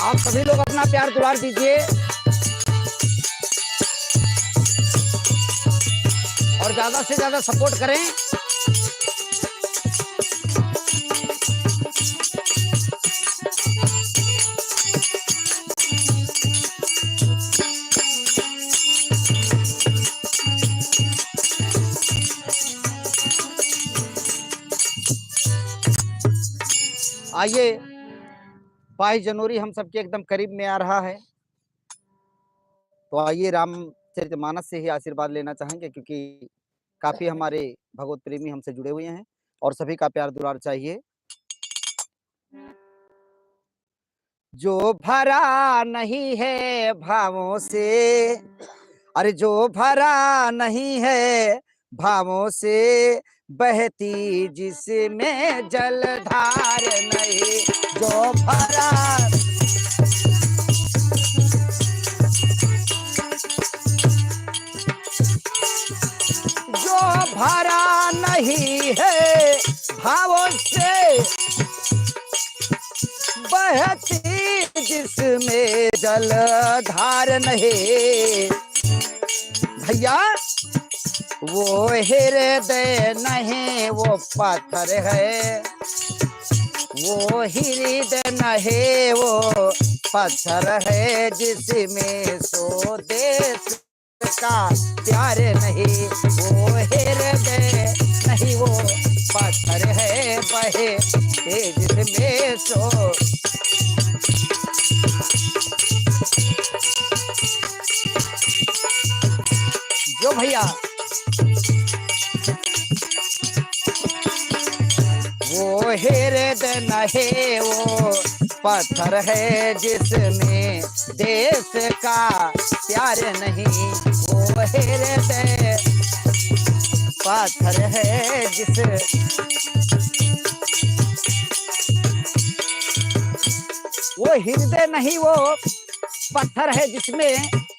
आप सभी लोग अपना प्यार दुलार दीजिए और ज्यादा से ज्यादा सपोर्ट करें। आइए, 22 जनवरी हम सबके एकदम करीब में आ रहा है, तो आइए रामचरितमानस से ही आशीर्वाद लेना चाहेंगे, क्योंकि काफी हमारे भगवत प्रेमी हमसे जुड़े हुए हैं और सभी का प्यार दुलार चाहिए। जो भरा नहीं है भावों से, अरे जो भरा नहीं है भावों से, बहती जिसमें जलधार नहीं। जो भरा नहीं है भावों से, बहती जिसमें जलधार नहीं। भैया वो हृदय नहीं वो पत्थर है, वो हृदय नहीं वो पत्थर है, जिसमें सो देश का प्यार नहीं। वो हृदय नहीं वो पत्थर है, बहे जिसमें सो। जो भैया वो हृदय नहीं वो पत्थर है, जिसमें देश का प्यार नहीं। वो हृदय पत्थर है जिस, वो हृदय नहीं वो पत्थर है जिसमें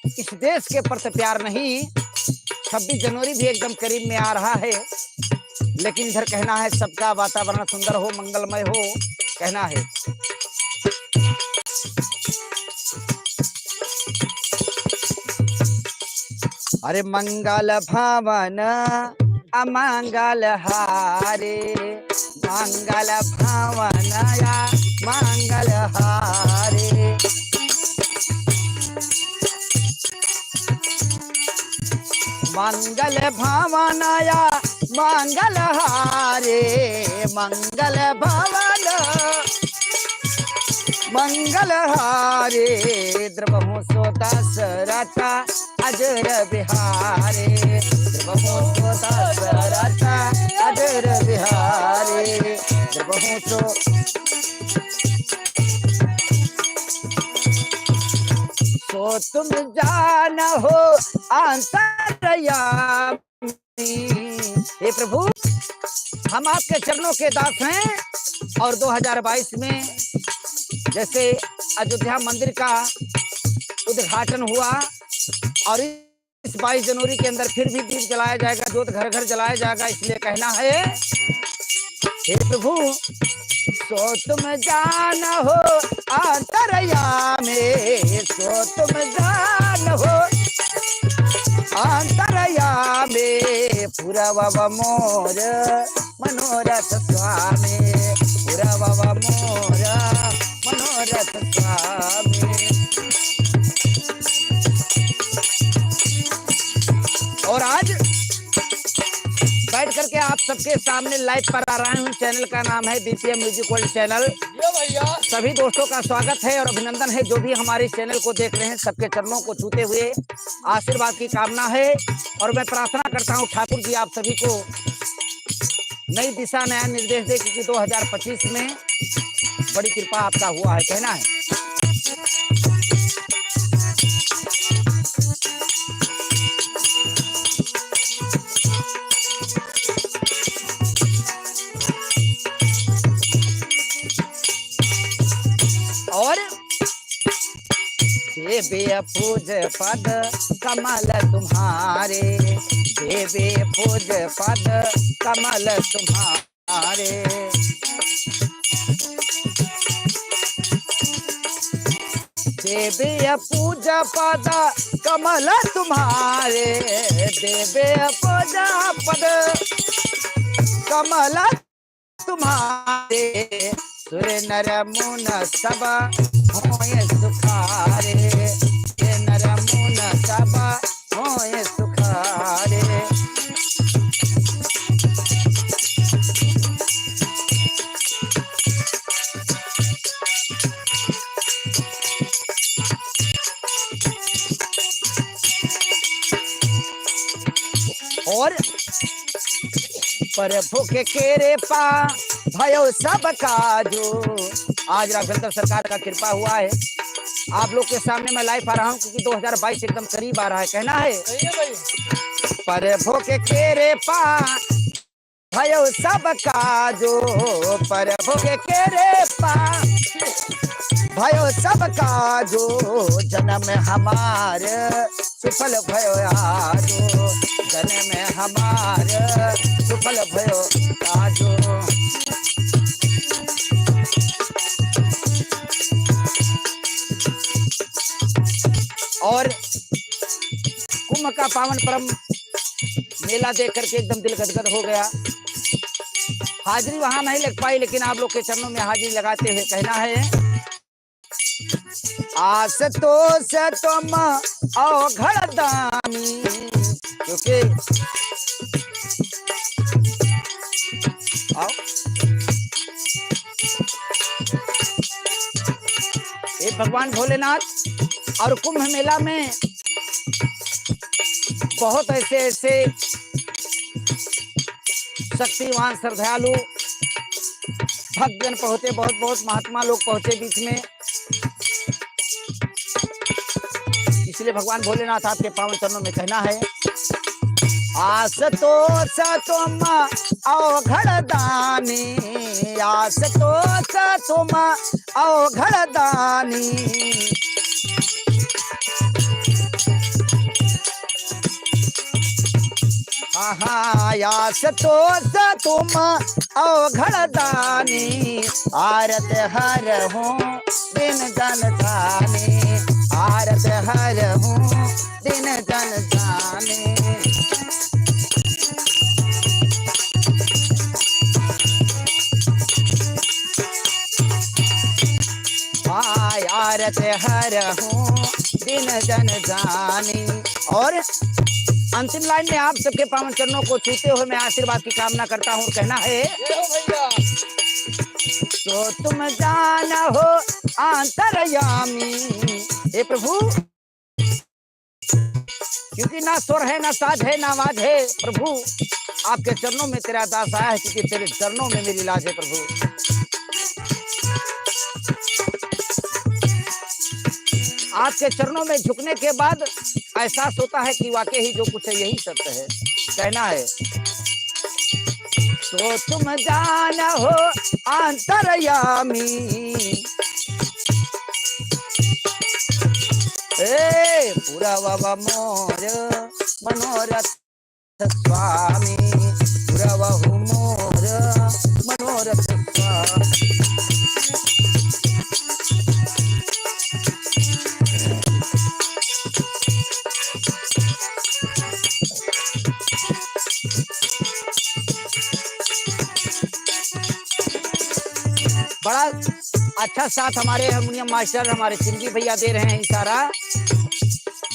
इस देश के प्रति प्यार नहीं। 26 जनवरी भी एकदम करीब में आ रहा है, लेकिन इधर कहना है सबका वातावरण सुंदर हो, मंगलमय हो, कहना है। अरे मंगल भवन अमंगल हारे, मंगल भवन या मंगल हारे। मंगल भवन या मंगल हारे, मंगल भवन मंगल हारे। द्रवहु सो दशरथ अजर बिहारे, द्रवहु सो दशरथ अजर बिहारे। द्रवहु सो तुम जान हो अंतर्यामी। हे प्रभु, हम आपके चरणों के दास हैं और 2022 में जैसे अयोध्या मंदिर का उद्घाटन हुआ और इस 22 जनवरी के अंदर फिर भी दीप जलाया जाएगा, जोत घर घर जलाया जाएगा, इसलिए कहना है हे प्रभु सो तुम जान हो अंतर्यामी, सो तुम जान हो अंतर्यामी। पुरवव मोर मनोरथ स्वामी, पुरवव मोर मनोरथ स्वामी। और आज बैठ करके आप सबके सामने लाइव पर आ रहा हूँ। चैनल का नाम है बीपीएम म्यूजिक वर्ल्ड चैनल। भैया सभी दोस्तों का स्वागत है और अभिनंदन है। जो भी हमारे चैनल को देख रहे हैं सबके चरणों को छूते हुए आशीर्वाद की कामना है। और मैं प्रार्थना करता हूँ ठाकुर जी आप सभी को नई दिशा नया निर्देश दे, क्योंकि 2025 में बड़ी कृपा आपका हुआ है, कहना है। और देवे पूज पद कमल तुम्हारे, देवे पूज पद कमल तुम्हारे। देवे पूज पद कमल तुम्हारे, देवे पूज पद कमल तुम्हारे। सुर नर मुन सब होय सुखारे, नर मुन सब होय सुखारे। और प्रभु के केरे पा भयो सब काजो। आज राघवेंद्र सरकार का कृपा हुआ है। आप लोग के सामने मैं लाइव आ रहा हूँ, क्योंकि 2022 एकदम करीब आ रहा है, कहना है। प्रभु के केरे पा भयो सब काजो, प्रभु के केरे पा भयो सब काजो। जन्म हमार सुफल भयो आजो, जन्म हमार सुफल भयो आजो। और कुंभ का पावन परम मेला देख करके एकदम दिल गदगद हो गया। हाजिरी वहां नहीं लग पाई, लेकिन आप लोग के चरणों में हाजिरी लगाते हुए कहना है। आस तो से तुम अवघड़ दानी, क्योंकि आओ ये भगवान भोलेनाथ और कुंभ मेला में बहुत ऐसे ऐसे शक्तिवान श्रद्धालु भक्तजन पहुंचे, बहुत बहुत महात्मा लोग पहुंचे बीच में। इसलिए भगवान भोलेनाथ आपके पावन चरणों में कहना है। आस तो स तुम अवघड़ दानी, आस तो स तुम अवघड़ दानी। आस तो स तुम अवघड़ दानी। आरत हर हूँ दिन जन जाने, आरत हर हूँ दिन जन जाने। आरत हर हूँ दिन जन जानी। और अंतिम लाइन में आप सबके पावन चरणों को छूते हुए मैं आशीर्वाद की कामना करता हूँ। कहना है। तो तुम जान हो अंतर्यामी, हे प्रभु, क्योंकि ना स्वर है, ना साज है, ना आवाज है। प्रभु आपके चरणों में तेरा दास आया है, क्योंकि तेरे चरणों में मेरी लाज है। प्रभु आपके चरणों में झुकने के बाद एहसास होता है कि वाकई ही जो कुछ है यही सत्य है। कहना है। तो तुम जान हो अंतर्यामी, पुरवव मोर मनोरथ स्वामी, पुरवहु मोर मनोरथ स्वामी। बड़ा अच्छा साथ हमारे हारमोनियम मास्टर हमारे चिंगी भैया दे रहे हैं इशारा।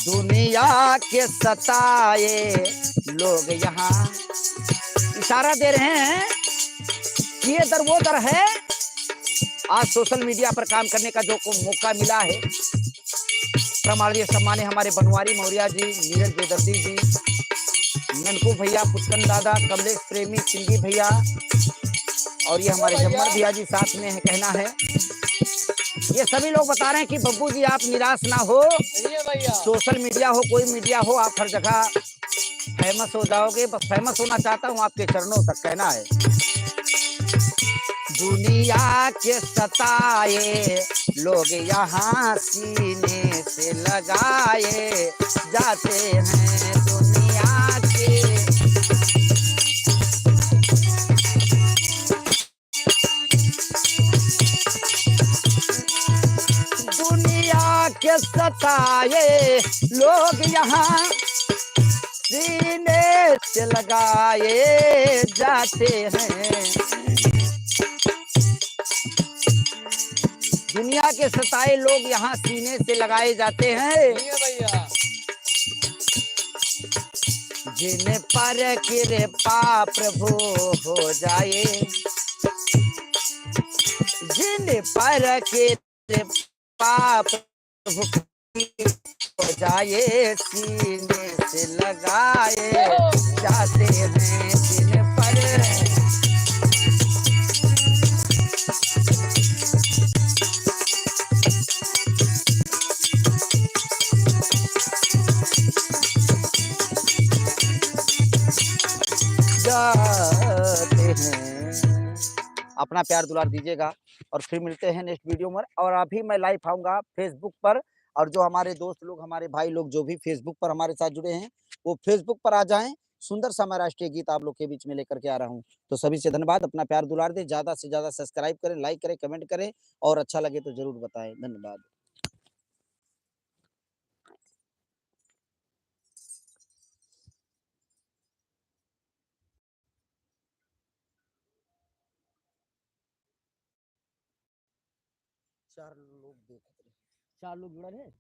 दुनिया के सताए लोग यहाँ इशारा दे रहे हैं कि ये दर वो दर है। आज सोशल मीडिया पर काम करने का जो मौका मिला है, प्रमाणीय सम्मान्य हमारे बनवारी मौर्य जी, नीरज बेदर्दी जी, ननकू भैया, पुष्कन दादा, कमलेश प्रेमी, चिंगी भैया और ये हमारे जम्मर भैया जी साथ में है। कहना है ये सभी लोग बता रहे हैं कि बब्बू जी आप निराश ना हो, सोशल मीडिया हो कोई मीडिया हो, आप हर जगह फेमस हो जाओगे। बस फेमस होना चाहता हूँ आपके चरणों तक। कहना है दुनिया के सताए लोग यहाँ सीने से लगाए जाते हैं। दुनिया के दुनिया के सताए लोग यहाँ सीने से लगाए जाते हैं। दुनिया के सताए लोग यहाँ सीने से लगाए जाते हैं। जिन पर कृपा प्रभु हो जाए, जिन पर कृपा प्रभु हो जाए सीने से लगाए जाते हैं। जिन पर जाते हैं। अपना प्यार दुलार दीजिएगा और फिर मिलते हैं नेक्स्ट वीडियो में। और अभी मैं लाइव आऊंगा फेसबुक पर, और जो हमारे दोस्त लोग हमारे भाई लोग जो भी फेसबुक पर हमारे साथ जुड़े हैं वो फेसबुक पर आ जाएं। सुंदर सा मैं राष्ट्रीय गीत आप लोग के बीच में लेकर के आ रहा हूं। तो सभी से धन्यवाद। अपना प्यार दुलार दें, ज्यादा से ज्यादा सब्सक्राइब करें, लाइक करें, कमेंट करें और अच्छा लगे तो जरूर बताएं। धन्यवाद। चार लोग जुड़े हैं।